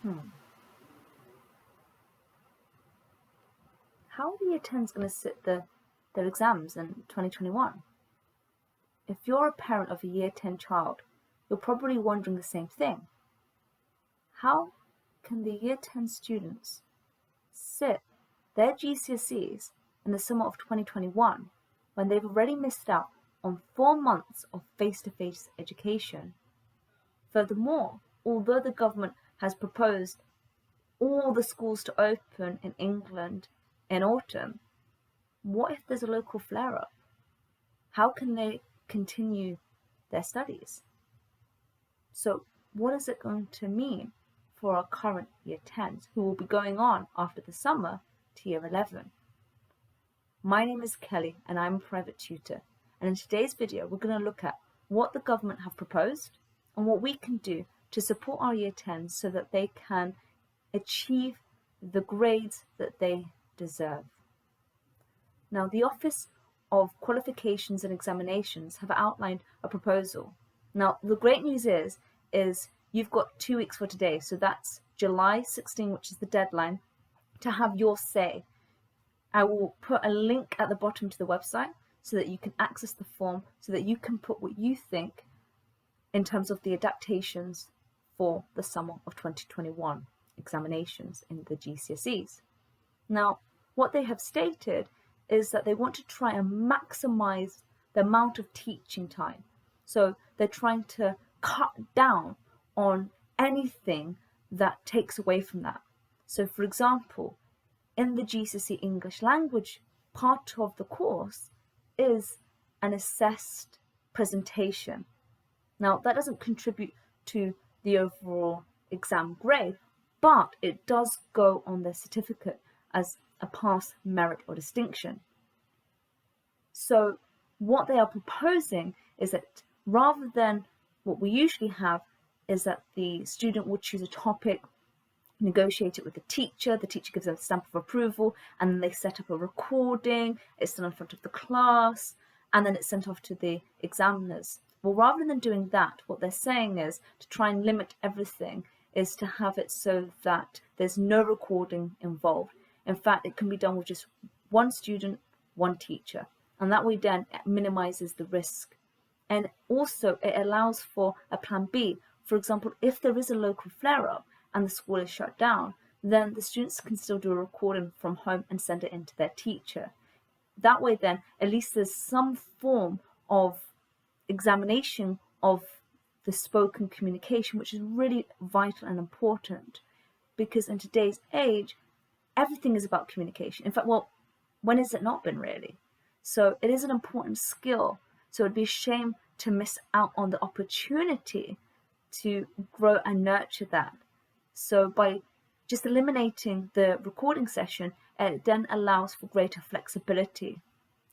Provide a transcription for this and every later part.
How are the Year 10s going to sit their exams in 2021? If you're a parent of a Year 10 child, you're probably wondering the same thing. How can the Year 10 students sit their GCSEs in the summer of 2021 when they've already missed out on 4 months of face-to-face education? Furthermore, although the government has proposed all the schools to open in England in autumn, what if there's a local flare-up? How can they continue their studies? So what is it going to mean for our current Year 10s who will be going on after the summer to Year 11? My name is Kelly and I'm a private tutor, and in today's video we're going to look at what the government have proposed and what we can do to support our Year 10s so that they can achieve the grades that they deserve. Now, the Office of Qualifications and Examinations have outlined a proposal. Now, the great news is you've got 2 weeks for today, so that's July 16, which is the deadline, to have your say. I will put a link at the bottom to the website so that you can access the form, so that you can put what you think in terms of the adaptations for the summer of 2021 examinations in the GCSEs. Now, what they have stated is that they want to try and maximize the amount of teaching time. So they're trying to cut down on anything that takes away from that. So for example, in the GCSE English language, part of the course is an assessed presentation. Now, that doesn't contribute to the overall exam grade, but it does go on their certificate as a pass, merit or distinction. So what they are proposing is that rather than what we usually have is that the student will choose a topic, negotiate it with the teacher gives them a stamp of approval, and then they set up a recording, it's done in front of the class, and then it's sent off to the examiners. Well, rather than doing that, what they're saying is to try and limit everything is to have it so that there's no recording involved. In fact, it can be done with just one student, one teacher, and that way then it minimizes the risk. And also it allows for a plan B. For example, if there is a local flare-up and the school is shut down, then the students can still do a recording from home and send it in to their teacher. That way then, at least there's some form of examination of the spoken communication, which is really vital and important, because in today's age, everything is about communication. In fact, well, when has it not been really? So it is an important skill. So it'd be a shame to miss out on the opportunity to grow and nurture that. So by just eliminating the recording session, it then allows for greater flexibility.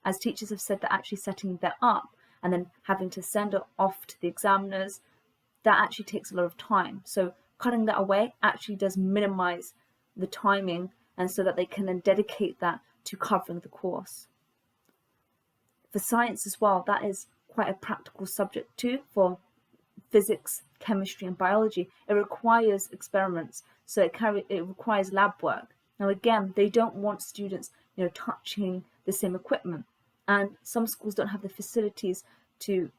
As teachers have said, that actually setting that up and then having to send it off to the examiners, that actually takes a lot of time. So cutting that away actually does minimize the timing, and so that they can then dedicate that to covering the course. For science as well, that is quite a practical subject too. For physics, chemistry and biology, it requires experiments, so it requires lab work. Now again, they don't want students touching the same equipment, and some schools don't have the facilities to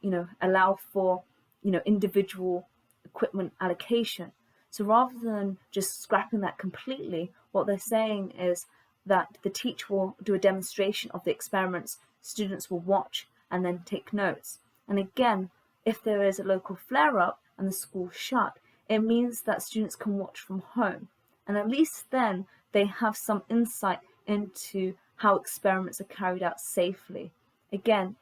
allow for individual equipment allocation. So rather than just scrapping that completely, what they're saying is that the teacher will do a demonstration of the experiments, students will watch and then take notes. And again, if there is a local flare-up and the school shut, it means that students can watch from home. And at least then they have some insight into how experiments are carried out safely. Again,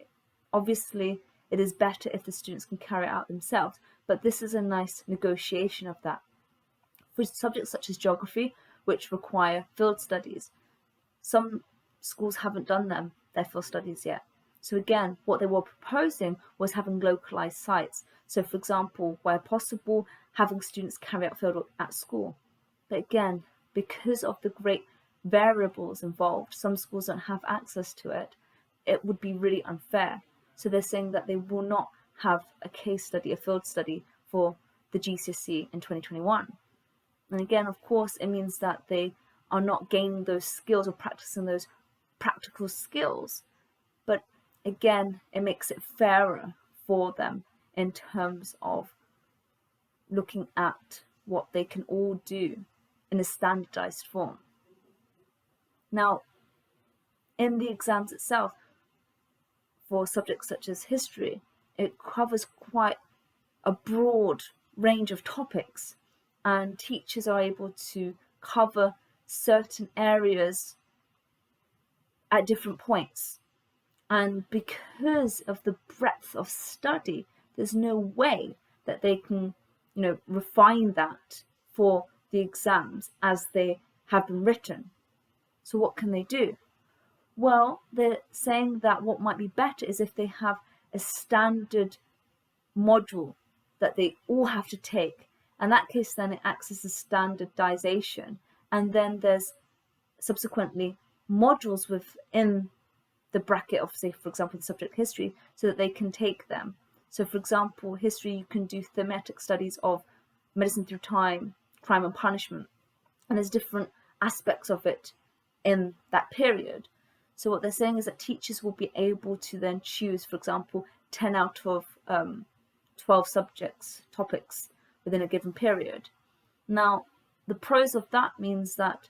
obviously it is better if the students can carry it out themselves, but this is a nice negotiation of that. For subjects such as geography, which require field studies, some schools haven't done their field studies yet. So again, what they were proposing was having localized sites. So for example, where possible, having students carry out field work at school. But again, because of the great variables involved, some schools don't have access to it, it would be really unfair. So they're saying that they will not have a case study, a field study for the GCSE in 2021. And again, of course, it means that they are not gaining those skills or practicing those practical skills. But again, it makes it fairer for them in terms of looking at what they can all do in a standardized form. Now, in the exams itself, for subjects such as history, it covers quite a broad range of topics, and teachers are able to cover certain areas at different points. And because of the breadth of study, there's no way that they can, refine that for the exams as they have been written. So what can they do? Well, they're saying that what might be better is if they have a standard module that they all have to take. In that case, then it acts as a standardization. And then there's subsequently modules within the bracket of, say, for example, the subject history, so that they can take them. So, for example, history, you can do thematic studies of medicine through time, crime and punishment. And there's different aspects of it in that period. So what they're saying is that teachers will be able to then choose, for example, 10 out of 12 topics within a given period. Now, the pros of that means that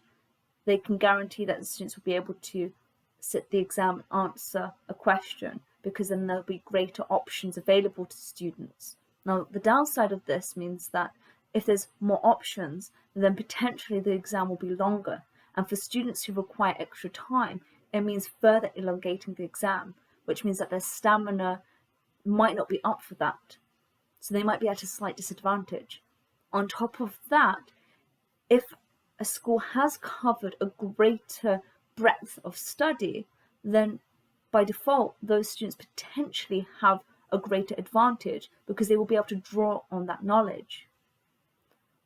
they can guarantee that the students will be able to sit the exam and answer a question, because then there'll be greater options available to students. Now, the downside of this means that if there's more options, then potentially the exam will be longer. And for students who require extra time, it means further elongating the exam, which means that their stamina might not be up for that. So they might be at a slight disadvantage. On top of that, if a school has covered a greater breadth of study, then by default, those students potentially have a greater advantage because they will be able to draw on that knowledge.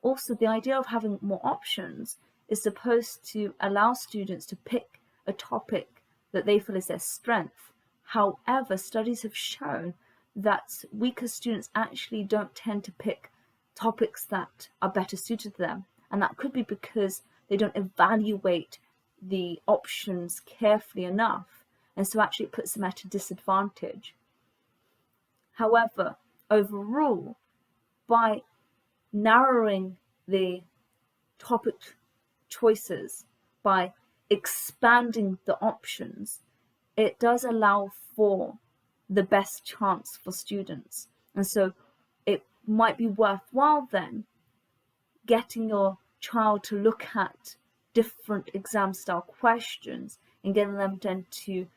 Also, the idea of having more options is supposed to allow students to pick a topic that they feel is their strength. However, studies have shown that weaker students actually don't tend to pick topics that are better suited to them. And that could be because they don't evaluate the options carefully enough. And so actually it puts them at a disadvantage. However, overall, by narrowing the topic choices, by expanding the options, it does allow for the best chance for students. And so it might be worthwhile then getting your child to look at different exam style questions and getting them then to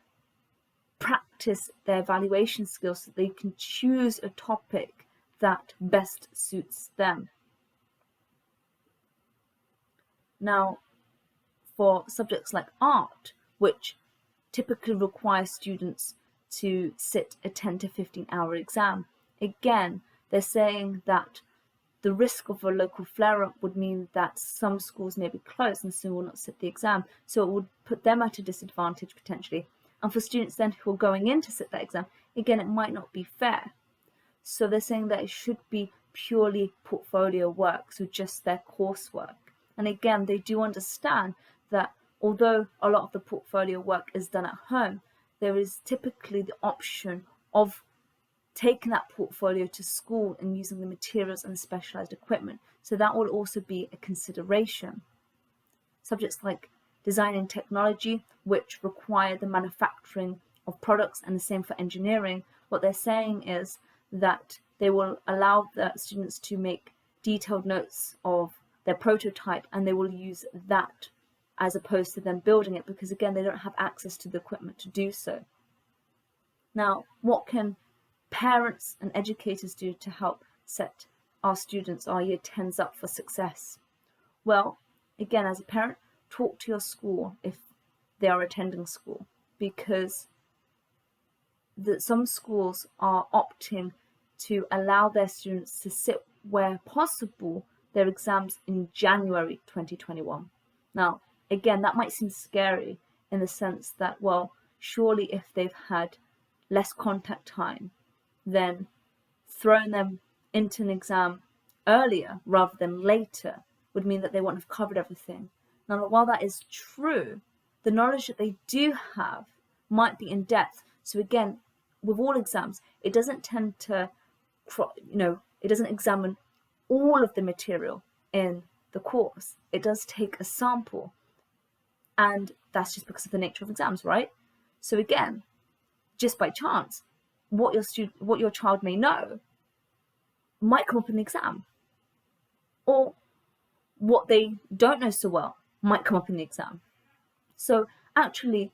practice their evaluation skills so they can choose a topic that best suits them. Now, for subjects like art, which typically require students to sit a 10 to 15 hour exam, again, they're saying that the risk of a local flare-up would mean that some schools may be closed and so will not sit the exam. So it would put them at a disadvantage potentially. And for students then who are going in to sit that exam, again, it might not be fair. So they're saying that it should be purely portfolio work, so just their coursework. And again, they do understand that although a lot of the portfolio work is done at home, there is typically the option of taking that portfolio to school and using the materials and the specialized equipment. So that will also be a consideration. Subjects like design and technology, which require the manufacturing of products, and the same for engineering, what they're saying is that they will allow the students to make detailed notes of their prototype, and they will use that as opposed to them building it, because again, they don't have access to the equipment to do so. Now, what can parents and educators do to help set our students, our year 10s up for success? Well, again, as a parent, talk to your school if they are attending school, because some schools are opting to allow their students to sit, where possible, their exams in January 2021. Now, again, that might seem scary in the sense that, well, surely if they've had less contact time, then throwing them into an exam earlier rather than later would mean that they won't have covered everything. Now, while that is true, the knowledge that they do have might be in depth. So again, with all exams, it doesn't tend to, it doesn't examine all of the material in the course. It does take a sample, and that's just because of the nature of exams, right? So again, just by chance, what your child may know might come up in the exam, or what they don't know so well might come up in the exam. So actually,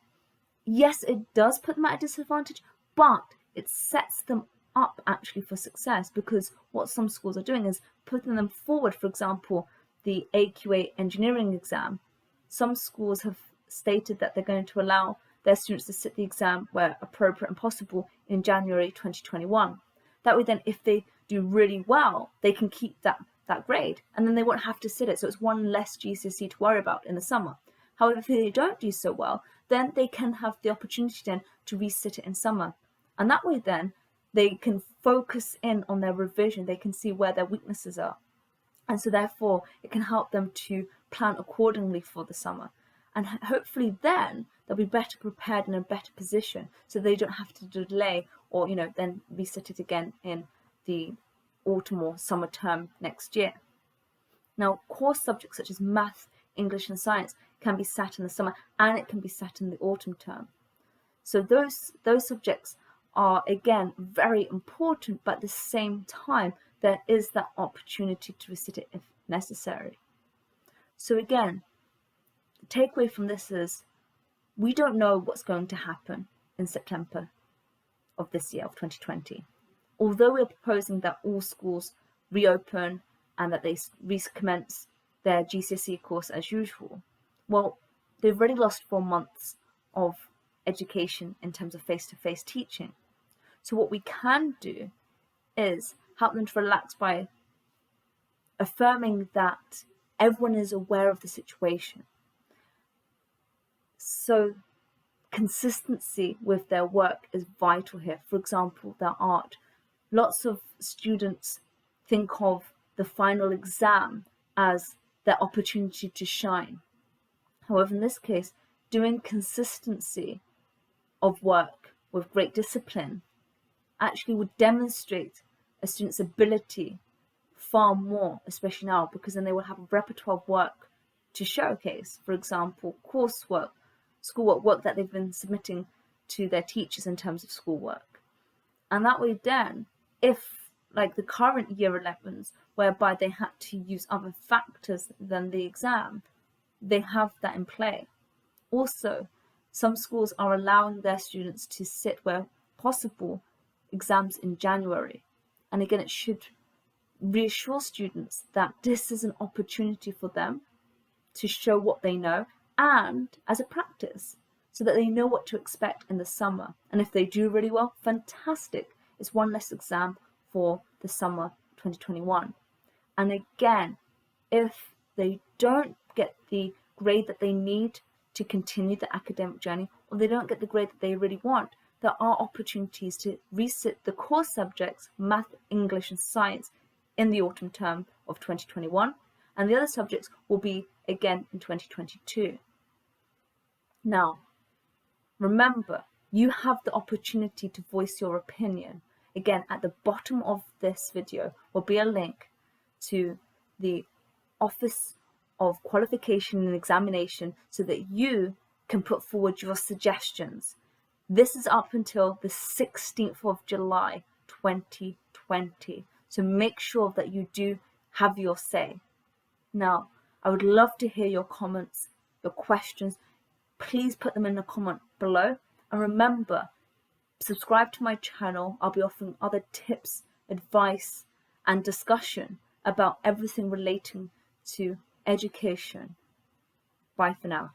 yes, it does put them at a disadvantage, but it sets them up actually for success, because what some schools are doing is putting them forward. For example, the AQA engineering exam, some schools have stated that they're going to allow their students to sit the exam where appropriate and possible in January 2021. That way then, if they do really well, they can keep that grade, and then they won't have to sit it. So it's one less GCSE to worry about in the summer. However, if they don't do so well, then they can have the opportunity then to resit it in summer. And that way then, they can focus in on their revision. They can see where their weaknesses are. And so therefore, it can help them to plan accordingly for the summer. And hopefully then, they'll be better prepared and in a better position, so they don't have to delay or, then resit it again in the autumn or summer term next year. Now, course subjects such as math, English and science can be sat in the summer, and it can be sat in the autumn term. So those subjects are, again, very important, but at the same time, there is that opportunity to resit it if necessary. So again, the takeaway from this is, we don't know what's going to happen in September of this year, of 2020. Although we're proposing that all schools reopen and that they recommence their GCSE course as usual, well, they've already lost 4 months of education in terms of face-to-face teaching. So what we can do is help them to relax by affirming that everyone is aware of the situation. So consistency with their work is vital here. For example, their art. Lots of students think of the final exam as their opportunity to shine. However, in this case, doing consistency of work with great discipline actually would demonstrate a student's ability far more, especially now, because then they will have a repertoire of work to showcase. For example, coursework, schoolwork, work that they've been submitting to their teachers in terms of schoolwork. And that way then, if like the current year 11s, whereby they had to use other factors than the exam, they have that in play. Also, some schools are allowing their students to sit where possible exams in January. And again, it should reassure students that this is an opportunity for them to show what they know, and as a practice, so that they know what to expect in the summer. And if they do really well, fantastic. It's one less exam for the summer 2021. And again, if they don't get the grade that they need to continue the academic journey, or they don't get the grade that they really want, there are opportunities to resit the core subjects, math, English and science, in the autumn term of 2021. And the other subjects will be again in 2022. Now, remember, you have the opportunity to voice your opinion. Again, at the bottom of this video will be a link to the Office of Qualification and Examination so that you can put forward your suggestions. This is up until the 16th of July 2020. So make sure that you do have your say. Now, I would love to hear your comments, your questions. Please put them in the comment below. And remember, subscribe to my channel. I'll be offering other tips, advice, and discussion about everything relating to education. Bye for now.